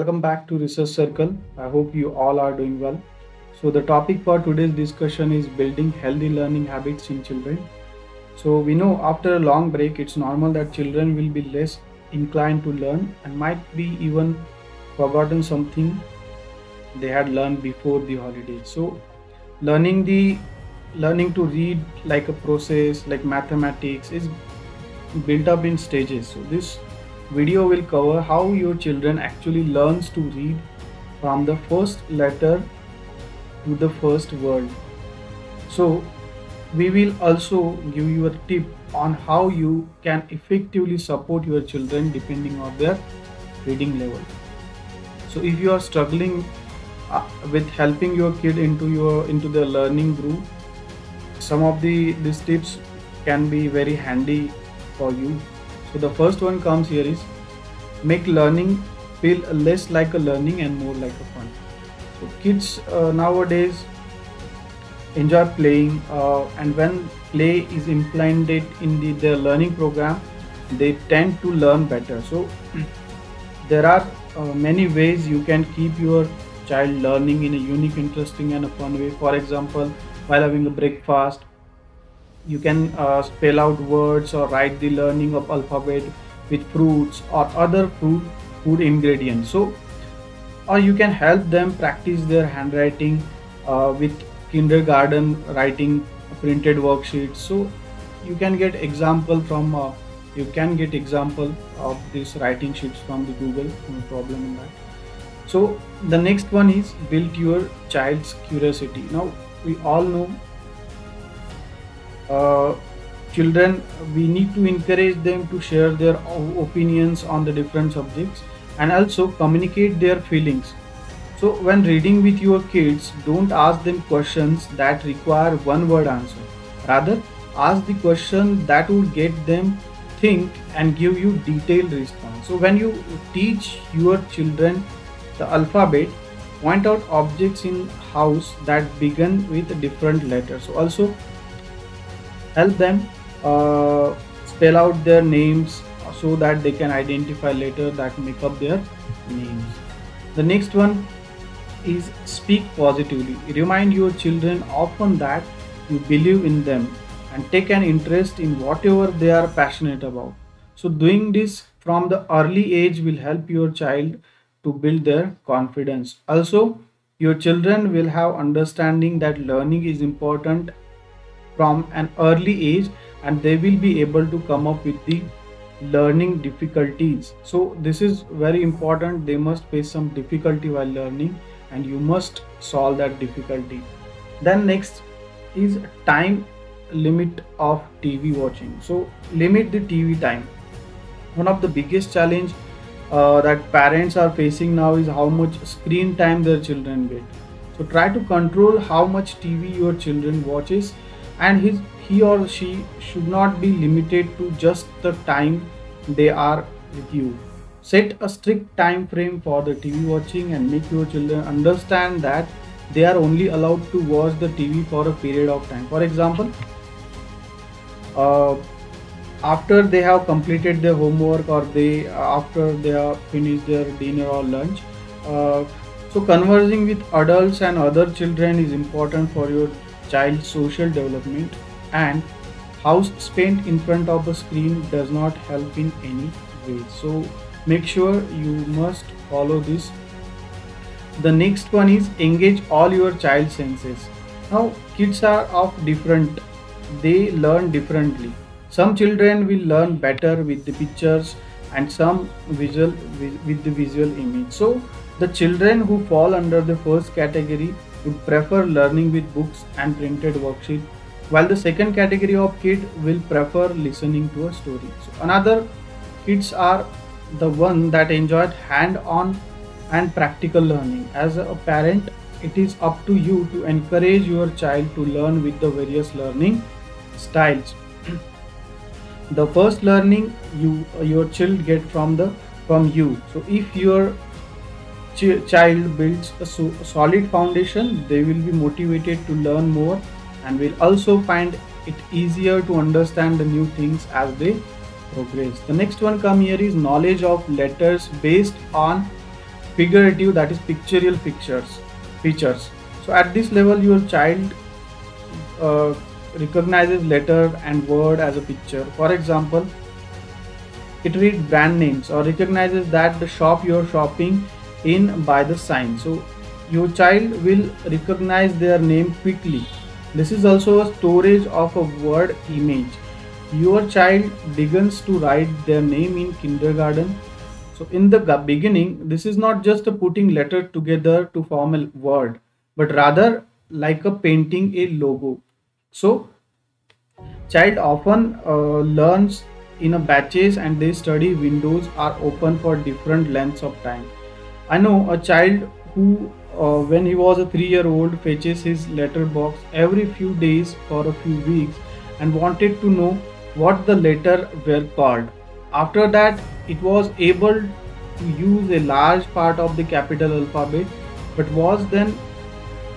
welcome back to Research Circle. I hope you all are doing well. So, the topic for today's discussion is building healthy learning habits in children. So, we know after a long break, it's normal that children will be less inclined to learn and might be even forgotten something they had learned before the holidays. So, learning the learning to read like a process like mathematics is built up in stages. So this video will cover how your children actually learns to read from the first letter to the first word. So we will also give you a tip on how you can effectively support your children depending on their reading level. So if you are struggling with helping your kid into the learning groove, some of these tips can be very handy for you. So the first one comes here is make learning feel less like a learning and more like a fun. So kids nowadays enjoy playing, and when play is implemented in their learning program, they tend to learn better. So there are many ways you can keep your child learning in a unique, interesting, and a fun way. For example, while having a breakfast, you can spell out words or write the learning of alphabet with fruits or other food ingredients. So or you can help them practice their handwriting with kindergarten writing printed worksheets. So you can get example of these writing sheets from the Google, no problem in that. So the next one is build your child's curiosity. Now we all know children, we need to encourage them to share their opinions on the different subjects and also communicate their feelings. So when reading with your kids, don't ask them questions that require one word answer. Rather, ask the question that would get them think and give you detailed response. So when you teach your children the alphabet, point out objects in house that begin with different letters. So also help them spell out their names so that they can identify letters that make up their names. The next one is speak positively. Remind your children often that you believe in them and take an interest in whatever they are passionate about. So doing this from the early age will help your child to build their confidence. Also, your children will have understanding that learning is important from an early age, and they will be able to come up with the learning difficulties. So this is very important. They must face some difficulty while learning and you must solve that difficulty. Then next is time limit of TV watching. So limit the TV time. One of the biggest challenge that parents are facing now is how much screen time their children get. So try to control how much TV your children watches, and he or she should not be limited to just the time they are with you. Set a strict time frame for the TV watching and make your children understand that they are only allowed to watch the TV for a period of time. For example, after they have completed their homework, or after they have finished their dinner or lunch. So conversing with adults and other children is important for your child's social development, and house spent in front of a screen does not help in any way. So make sure you must follow this. The next one is engage all your child senses. Now kids are of different, they learn differently. Some children will learn better with the pictures and some with the visual image. So the children who fall under the first category would prefer learning with books and printed worksheet, while the second category of kid will prefer listening to a story. So another kids are the one that enjoyed hand-on and practical learning. As a parent, it is up to you to encourage your child to learn with the various learning styles. The first learning your child get from you. So if your child builds a solid foundation, they will be motivated to learn more and will also find it easier to understand the new things as they progress. The next one come here is knowledge of letters based on figurative, that is pictorial features. So at this level your child uh, recognizes letter and word as a picture. For example, it reads brand names or recognizes that the shop you're shopping in by the sign. So your child will recognize their name quickly. This is also a storage of a word image. Your child begins to write their name in kindergarten. So in the beginning, this is not just a putting letter together to form a word, but rather like a painting a logo. So child often learns in a batches, and they study windows are open for different lengths of time. I know a child who, when he was a 3-year-old, fetches his letter box every few days for a few weeks and wanted to know what the letter were called. After that, it was able to use a large part of the capital alphabet, but was then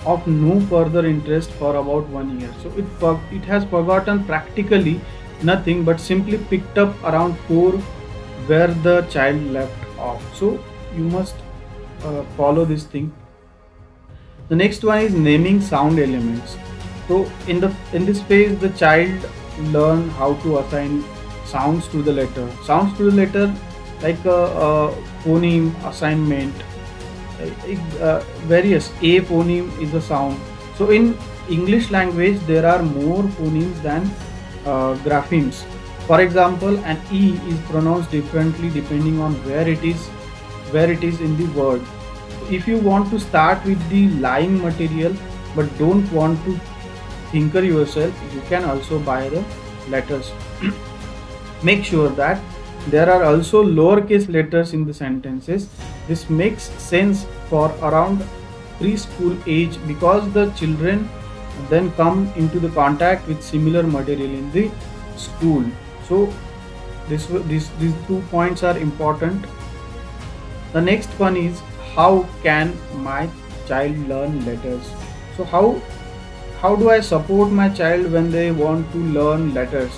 of no further interest for about 1 year. So it has forgotten practically nothing, but simply picked up around 4 where the child left off. So you must follow this thing. The next one is naming sound elements. So in this phase, the child learn how to assign sounds to the letter. Sounds to the letter, like a phoneme assignment. Various A phoneme is a sound. So in English language, there are more phonemes than graphemes. For example, an E is pronounced differently depending on where it is in the word. If you want to start with the line material but don't want to tinker yourself, you can also buy the letters. Make sure that there are also lowercase letters in the sentences. This makes sense for around preschool age because the children then come into the contact with similar material in the school. So these 2 points are important. The next one is, how can my child learn letters? So how do I support my child when they want to learn letters?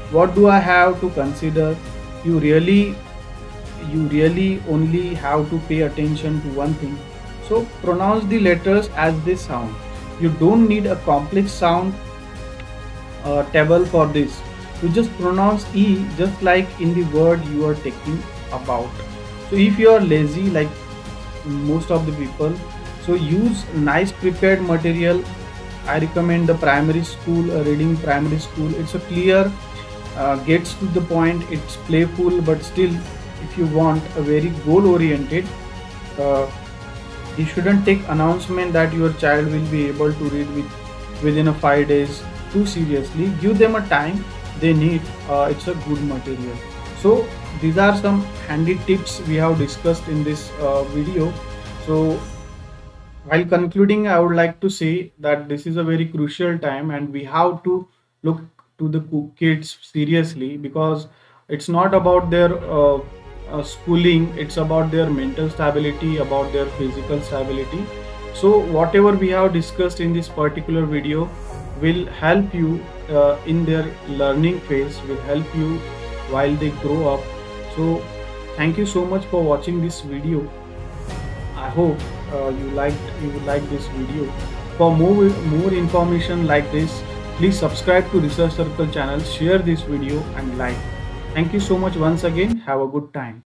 What do I have to consider? You really only have to pay attention to one thing. So pronounce the letters as they sound. You don't need a complex sound table for this. You just pronounce E just like in the word you are talking about. So if you are lazy like most of the people, so use nice prepared material. I recommend the primary school, reading primary school. It's a clear, gets to the point, it's playful, but still if you want a very goal oriented, you shouldn't take announcement that your child will be able to read within a 5 days too seriously. Give them a time they need. It's a good material. So these are some handy tips we have discussed in this video. So while concluding, I would like to say that this is a very crucial time and we have to look to the kids seriously, because it's not about their schooling, it's about their mental stability, about their physical stability. So whatever we have discussed in this particular video will help you in their learning phase, will help you while they grow up. So thank you so much for watching this video. I hope you would like this video. For more information like this, please subscribe to Research Circle channel, share this video and like. Thank you so much once again. Have a good time.